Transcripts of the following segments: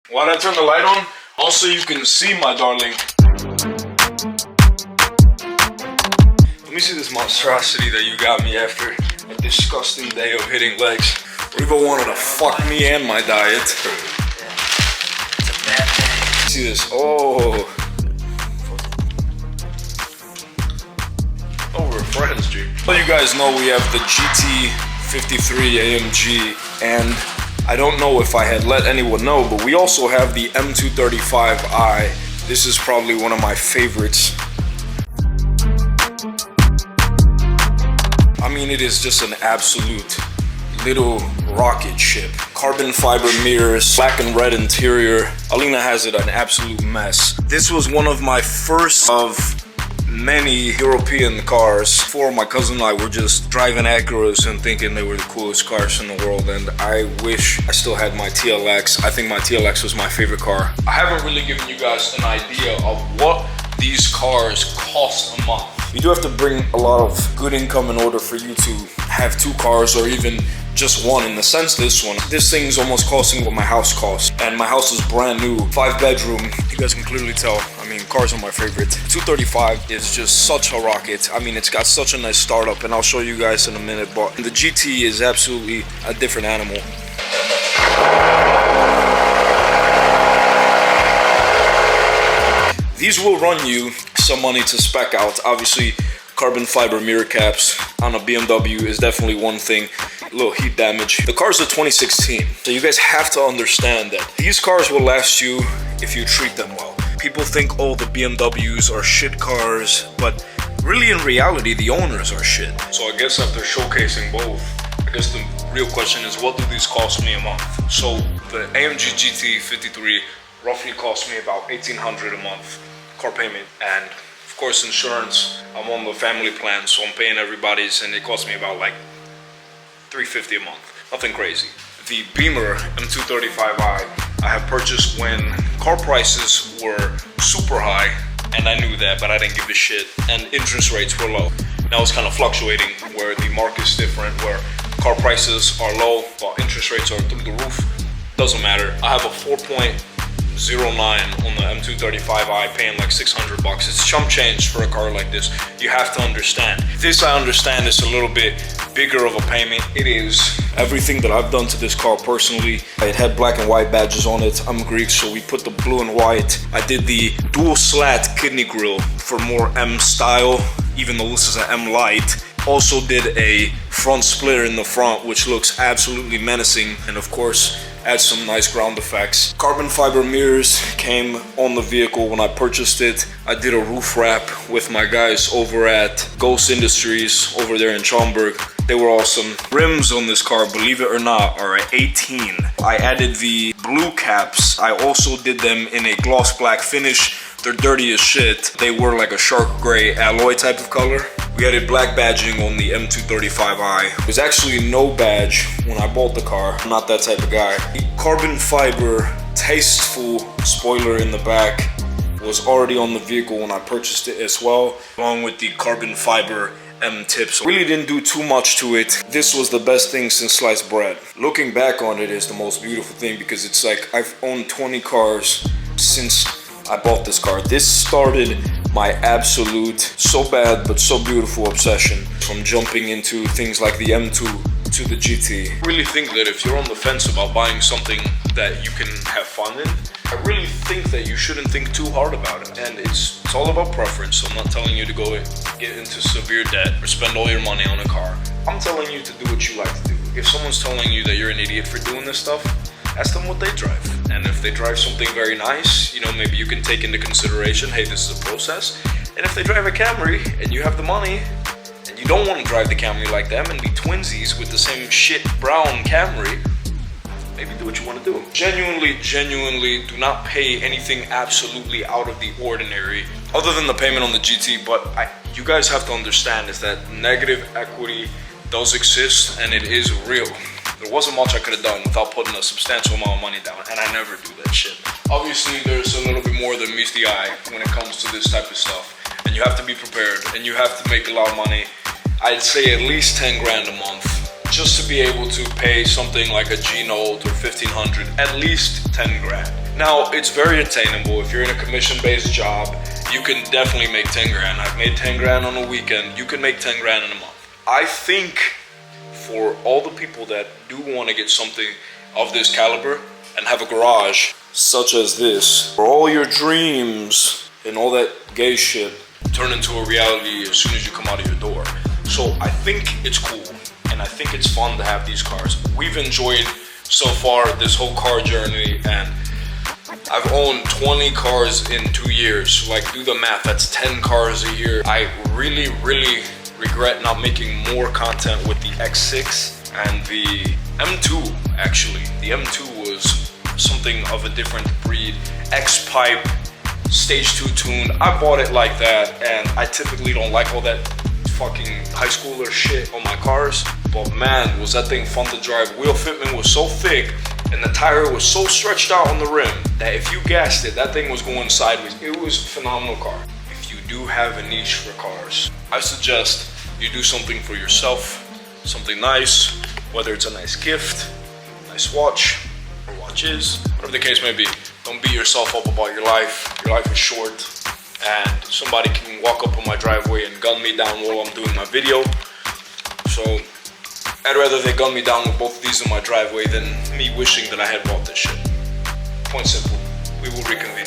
Why'd I turn the light on? Also, you can see my darling. Let me see this monstrosity that you got me after a disgusting day of hitting legs. Revo wanted to fuck me and my diet. It's a bad day. See this? Oh. Oh, we're friends, G. Well, you guys know we have the GT53 AMG, and I don't know if I had let anyone know, but we also have the M235i. This is probably one of my favorites. I mean, it is just an absolute little rocket ship. Carbon fiber mirrors, black and red interior. Alina has it an absolute mess. This was one of my first of many European cars. Before, my cousin and I were just driving Acuras and thinking they were the coolest cars in the world, and I wish I still had my TLX. I think my TLX was my favorite car. I haven't really given you guys an idea of what these cars cost a month. You do have to bring a lot of good income in order for you to have two cars, or even just one. In the sense, this thing's almost costing what my house costs, and my house is brand new, 5-bedroom. You guys can clearly tell, I mean, cars are my favorite. 235 is just such a rocket. I mean, it's got such a nice startup, and I'll show you guys in a minute, but the GT is absolutely a different animal. These will run you some money to spec out. Obviously, carbon fiber mirror caps on a BMW is definitely one thing. A little heat damage. The car's a 2016, so you guys have to understand that these cars will last you if you treat them well. People think, oh, the BMWs are shit cars, but really in reality, the owners are shit. So I guess after showcasing both, I guess the real question is, what do these cost me a month? So the AMG GT53 roughly cost me about $1,800 a month car payment, and of course insurance. I'm on the family plan, so I'm paying everybody's, and it cost me about like $350 a month. Nothing crazy. The Beamer M235i I have purchased when car prices were super high, and I knew that, but I didn't give a shit, and interest rates were low. Now it's kind of fluctuating, where the market's different, where car prices are low but interest rates are through the roof. Doesn't matter. I have a 4.09 on the M235i, paying like $600. It's chump change for a car like this. You have to understand. This, I understand, is a little bit bigger of a payment. It is. Everything that I've done to this car personally, it had black and white badges on it. I'm Greek, so we put the blue and white. I did the dual slat kidney grille for more M style, even though this is an M light. Also did a front splitter in the front, which looks absolutely menacing, and of course add some nice ground effects. Carbon fiber mirrors came on the vehicle when I purchased it. I did a roof wrap with my guys over at Ghost Industries over there in Schaumburg. They were awesome. Rims on this car, believe it or not, are at 18. I added the blue caps. I also did them in a gloss black finish. They're dirty as shit. They were like a shark gray alloy type of color. We added black badging on the M235i. There's actually no badge when I bought the car. I'm not that type of guy. The carbon fiber tasteful spoiler in the back was already on the vehicle when I purchased it as well, along with the carbon fiber M tips. Really didn't do too much to it. This was the best thing since sliced bread. Looking back on it is the most beautiful thing, because it's like I've owned 20 cars since I bought this car. This started my absolute, so bad but so beautiful obsession, from jumping into things like the M2 to the GT. I really think that if you're on the fence about buying something that you can have fun in, I really think that you shouldn't think too hard about it. And it's all about preference. So I'm not telling you to go get into severe debt or spend all your money on a car. I'm telling you to do what you like to do. If someone's telling you that you're an idiot for doing this stuff, ask them what they drive. And if they drive something very nice, you know, maybe you can take into consideration, hey, this is a process. And if they drive a Camry and you have the money and you don't want to drive the Camry like them and be twinsies with the same shit brown Camry, maybe do what you want to do. Genuinely do not pay anything absolutely out of the ordinary other than the payment on the GT. But you guys have to understand is that negative equity does exist, and it is real. There wasn't much I could have done without putting a substantial amount of money down, and I never do that shit. Obviously, there's a little bit more than meets the eye when it comes to this type of stuff, and you have to be prepared, and you have to make a lot of money. I'd say at least 10 grand a month, just to be able to pay something like a G Note or 1500, at least 10 grand. Now, it's very attainable. If you're in a commission-based job, you can definitely make 10 grand. I've made 10 grand on a weekend. You can make 10 grand in a month. I think for all the people that do want to get something of this caliber and have a garage such as this, for all your dreams and all that gay shit turn into a reality as soon as you come out of your door. So I think it's cool and I think it's fun to have these cars. We've enjoyed so far this whole car journey, and I've owned 20 cars in 2 years. So like, do the math, that's 10 cars a year. I really regret not making more content with the X6 and the M2 actually. The M2 was something of a different breed. X-Pipe, stage 2 tuned. I bought it like that, and I typically don't like all that fucking high schooler shit on my cars. But man, was that thing fun to drive. Wheel fitment was so thick and the tire was so stretched out on the rim that if you gassed it, that thing was going sideways. It was a phenomenal car. If you do have a niche for cars, I suggest you do something for yourself, something nice, whether it's a nice gift, nice watch, or watches, whatever the case may be. Don't beat yourself up about your life. Your life is short, and somebody can walk up on my driveway and gun me down while I'm doing my video. So I'd rather they gun me down with both of these in my driveway than me wishing that I had bought this shit. Point simple. We will reconvene.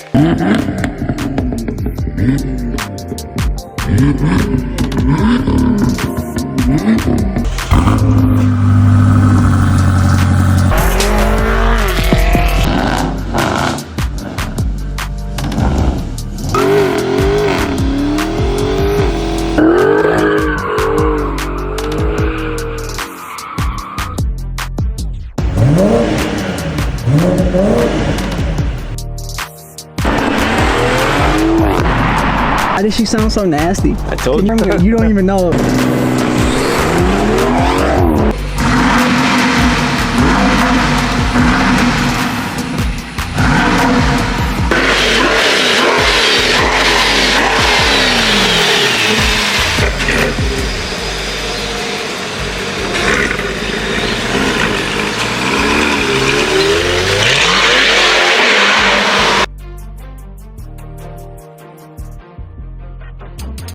Why did she sound so nasty? I told you. You don't even know.